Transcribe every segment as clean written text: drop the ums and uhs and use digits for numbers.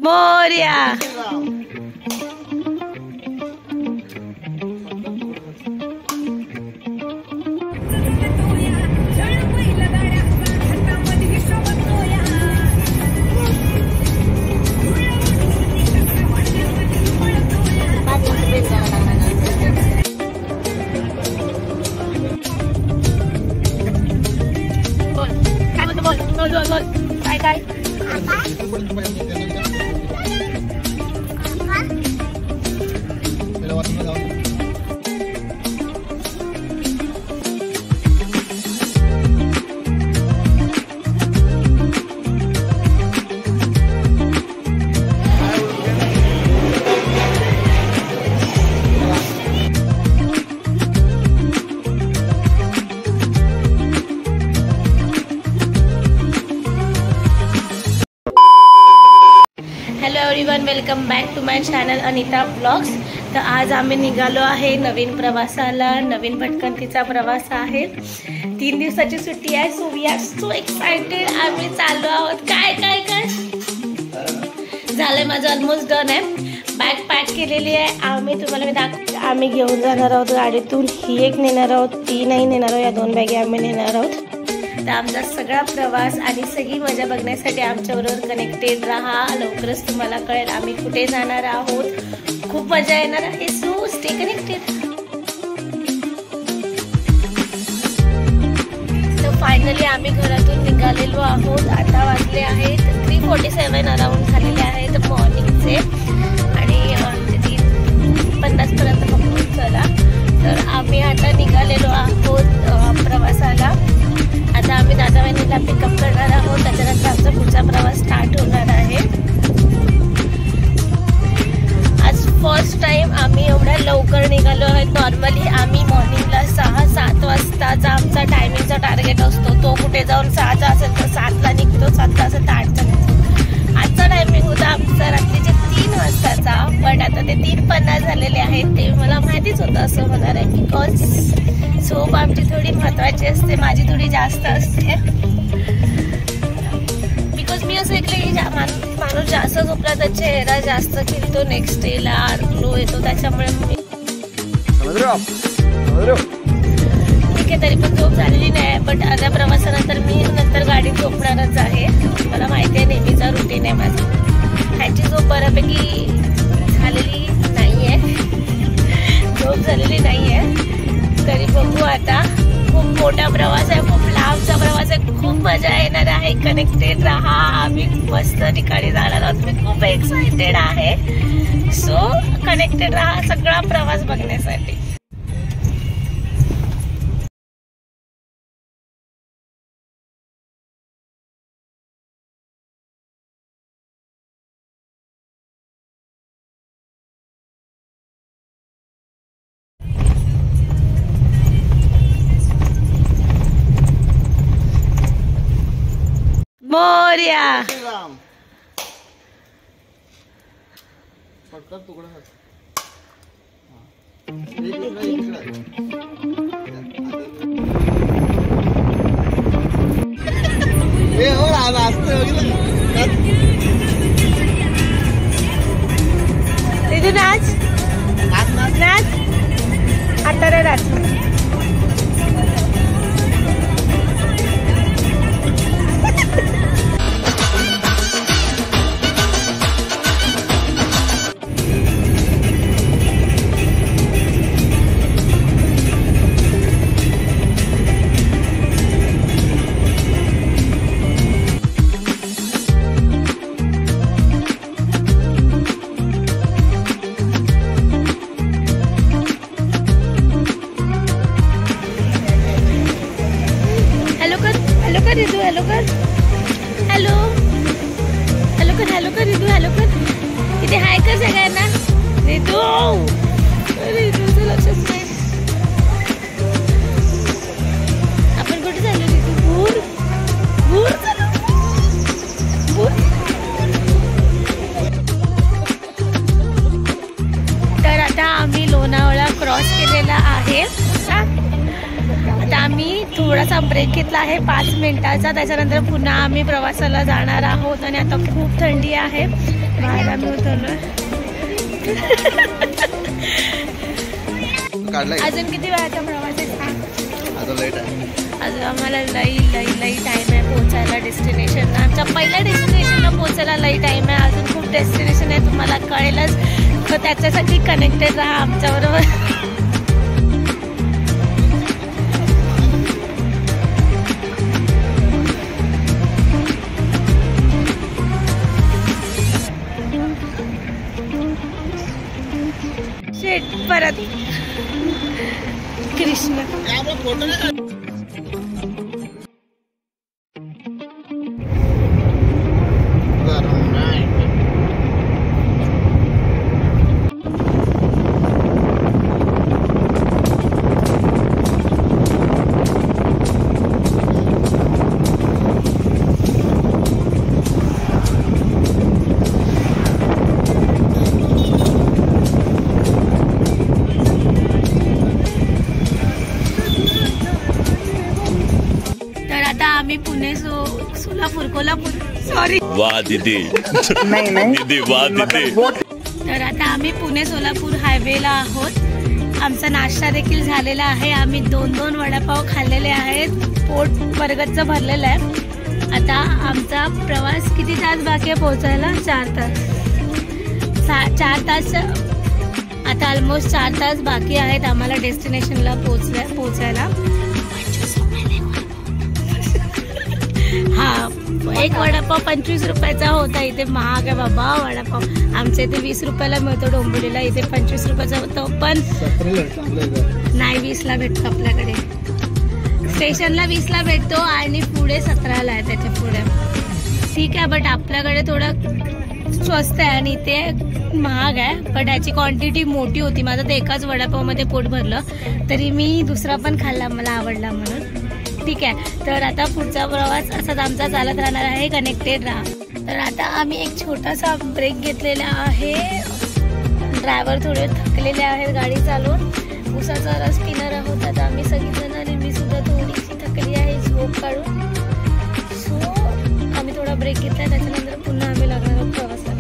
मोरया. काय काय hello everyone, welcome back to my channel Anita blogs. तर आज आम्ही निघालो आहे नवीन प्रवासाला. नवीन भटकंतीचा प्रवास आहे. 3 दिवसाची सुट्टी आहे. So we are so excited. आम्ही चाललो आहोत. काय काय काय झालंय, माझं ऑलमोस्ट डन आहे. बॅग पॅक केलेली आहे. आम्ही तुम्हाला मी दाखवते. आम्ही घेऊन जाणार आहोत गाडीतून. ही एक नेणार आहोत, ती नाही नेणार आहोत. या 2 बॅगे आम्ही नेणार आहोत. तर आमचा सगळा प्रवास आणि सगळी मजा बघण्यासाठी आमच्याबरोबर कनेक्टेड राहा. लवकरच तुम्हाला कळेल आम्ही कुठे जाणार आहोत. खूप मजा येणार आहे. So stay connected. तर फायनली आम्ही घरातून निघालेलो आहोत. आता वाजले आहेत 3:47 अराउंड झालेले आहेत मॉर्निंगचे. आणि 3:50 पर्यंत पकडून चला. तर आम्ही आता निघालेलो आहोत प्रवासाला. आता आम्ही दादा वहिनीला पिकअप करणार आहोत. त्याच्यानंतर आमचा पुढचा प्रवास स्टार्ट होणार आहे. आज फर्स्ट टाइम आम्ही एवढ्या लवकर निघालो आहे. नॉर्मली आम्ही मॉर्निंगला 6-7 वाजताचा आमचा टायमिंगचा टार्गेट असतो. तो कुठे जाऊन 6चा असेल तर 7ला निघतो, 7ला असेल तर 8चा निघतो. आजचा टायमिंग होता आमचा रात्रीचे 3 वाजताचा. पण आता ते 3:50 झालेले आहेत. ते मला माहितीच होतं असं होणार आहे. बिकॉज झोप आमची थोडी महत्वाची असते. माझी थोडी जास्त असते. बिकॉज मी असं ऐकलं की माणूस जास्त झोपला तर चेहरा जास्त खिलतो, नेक्स्ट डेला ग्लो येतो. त्याच्यामुळे ठीक आहे, तरी पण झोप झालेली नाही. बट अर्ध्या प्रवासानंतर मी नंतर गाडीत झोपणारच आहे. मला माहिती आहे, नेहमीचा रुटीन आहे माझा. ह्याची झोप बऱ्यापैकी झालेली नाही आहे. झोप झालेली नाही आहे. तरी बघू आता. खूप मोठा प्रवास आहे, खूप लांबचा प्रवास आहे. खूप मजा येणार आहे. कनेक्टेड राहा. आम्ही मस्त ठिकाणी जाणार आहोत. मी खूप एक्साइटेड आहे. सो कनेक्टेड राहा सगळा प्रवास बघण्यासाठी. मोरया. दीदी नाच नाच आता रे नाच. रिदू हॅलो कर. हॅलो हॅलो कर. हॅलो कर रिदू. हॅलो कर. इथे हाय कर सगळ्यांना. रिदू रिदूचं लक्षच नाही. आपण कुठे चाललो रिदू? भूर भूर चालू. भूर. तर आता आम्ही लोणावळा क्रॉस केलेला आहे. आता आम्ही थोडासा ब्रेक घेतला आहे 5 मिनिटाचा. त्याच्यानंतर पुन्हा आम्ही प्रवासाला जाणार आहोत. आणि आता खूप थंडी आहे. बाहेर आम्ही उतरलोय. अजून किती वेळाचा प्रवास आहे? अजून आम्हाला लई टाइम आहे पोहोचायला डेस्टिनेशनला. आमच्या पहिल्या डेस्टिनेशनला पोहोचायला लई टाइम आहे. अजून खूप डेस्टिनेशन आहे, तुम्हाला कळेलच. तर त्याच्यासाठी कनेक्टेड राहा आमच्याबरोबर. परत कृष्ण आम्ही पुणे सोलापूर कोल्हापूर सॉरी वाह दीदी दीदी वाह दीदी. तर आता आम्ही पुणे सोलापूर हायवेला आहोत. आमचा नाश्ता देखील झालेला आहे. आम्ही 2 वडापाव खाल्लेले आहेत. पोट बरगतचं भरलेलं आहे. आता आमचा प्रवास किती तास बाकी आहे पोहोचायला? 4 तास. आता ऑलमोस्ट 4 तास बाकी आहेत आम्हाला डेस्टिनेशनला पोहोचायला. हा, एक वडापाव 25 रुपयाचा होता. इथे महाग आहे बाबा वडापाव. आमच्या इथे 20 रुपयाला मिळतो डोंबिवलीला. इथे 25 रुपयाचा होतो, पण नाही 20ला भेटतो आपल्याकडे. स्टेशनला 20ला भेटतो आणि पुढे 17ला आहे. त्याच्या पुढे ठीक आहे, बट आपल्याकडे थोडं स्वस्त आहे आणि इथे महाग आहे. पण याची क्वांटिटी मोठी होती. माझं तर एकाच वडापावमध्ये पोट भरलं, तरी मी दुसरा पण खाल्ला, मला आवडला म्हणून. ठीक आहे, तर आता पुढचा प्रवास असाच आमचा चालत राहणार आहे. कनेक्टेड राहा. तर आता आम्ही एक छोटासा ब्रेक घेतलेला आहे. ड्रायव्हर थोडे थकलेले आहेत गाडी चालवून. उसाचा रस पिणार आहोत आता आम्ही सगळीजण आणि मी सुद्धा थोडीशी थकली आहे झोप काढून. सो आम्ही थोडा ब्रेक घेतला, त्याच्यानंतर पुन्हा आम्ही लागणार आहोत प्रवासाला.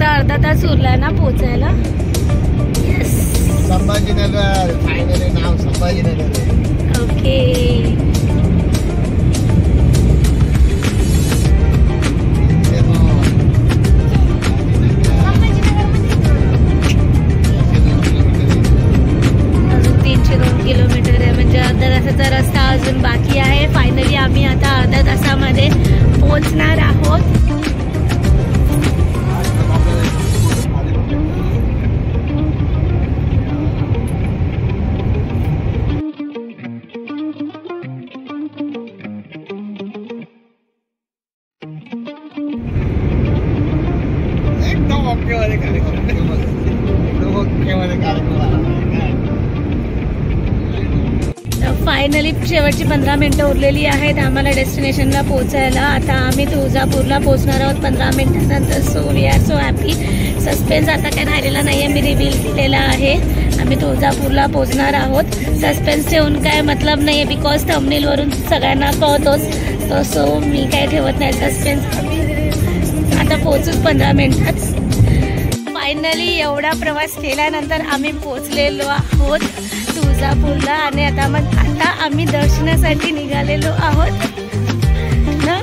अर्धा तास उरला ना पोचायला. संभाजीनगर फायनली नाव संभाजीनगर. ओके, अजून 302 किलोमीटर आहे, म्हणजे अर्धा तासाचा रस्ता अजून बाकी आहे. फायनली आम्ही आता अर्ध्या तासामध्ये पोहोचणार आहोत. ओके वाले कार्यक्रम फायनली शेवटची 15 मिनटं उरलेली आहेत आम्हाला डेस्टिनेशनला पोहोचायला. आता आम्ही तुळजापूरला पोहोचणार आहोत 15 मिनिटांनंतर. So we are so happy. Suspense आता काय राहिलेला नाही आहे, मी रिव्हील केलेला आहे. आम्ही तुळजापूरला पोहोचणार आहोत. सस्पेन्स ठेवून काय मतलब नाही आहे, बिकॉज थंबनेलवरून सगळ्यांना कळतोच. सो मी काय ठेवत नाही सस्पेन्स. आता पोहोचूच 15 मिनिटात. फायनली एवढा प्रवास केल्यानंतर आम्ही पोहोचलेलो आहोत तुळजापूरला. आणि आता आम्ही दर्शनासाठी निघालेलो आहोत ना.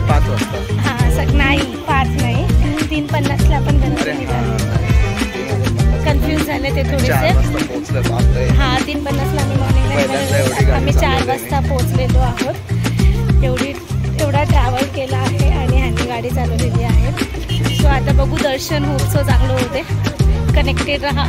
5 वाजता. हां नाही 5 नाही 3:50ला आपण घरात निघालो. कन्फ्यूज झाले ते थोडेसे. हां 3:50ला आम्ही मॉर्निंगला आम्ही 4 वाजता पोहोचलेलो आहोत. एवढा ट्रॅव्हल केला आहे आणि ह्यांनी गाडी चालवलेली आहे. सो आता बघू दर्शन खूप चांगलं होते. कनेक्टेड राहा.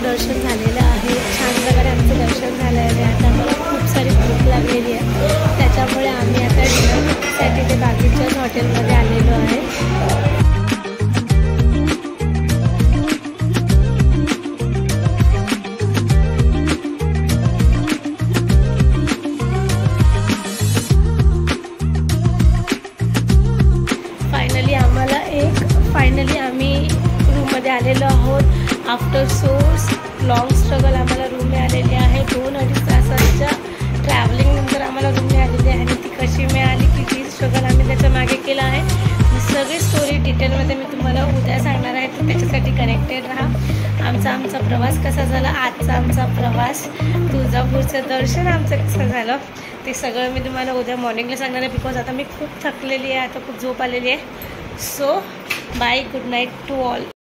दर्शन झालेलं आहे. छान प्रकारे आमचं दर्शन झालं आहे. आता आम्हाला खूप सारी भूक लागलेली आहे. त्याच्यामुळे आम्ही आता डिनरसाठी ते बाकीच्याच हॉटेलमध्ये आलेलो आहे. फायनली आम्ही रूममध्ये आलेलो आहोत. आफ्टर सो लॉंग स्ट्रगल आम्हाला रूम मिळालेली आहे. 2-2.5 तासाच्या ट्रॅव्हलिंगनंतर आम्हाला रूम मिळालेली आहे. आणि ती कशी मिळाली, किती स्ट्रगल आम्ही त्याच्या मागे केला आहे, ही सगळी स्टोरी डिटेलमध्ये मी तुम्हाला उद्या सांगणार आहे. तर त्याच्यासाठी कनेक्टेड राहा. आमचा प्रवास कसा झाला, आजचा आमचा प्रवास, तुळजापूरचं दर्शन आमचं कसं झालं, ते सगळं मी तुम्हाला उद्या मॉर्निंगला सांगणार आहे. बिकॉज आता मी खूप थकलेली आहे, आता खूप झोप आलेली आहे. So bye, good night to all.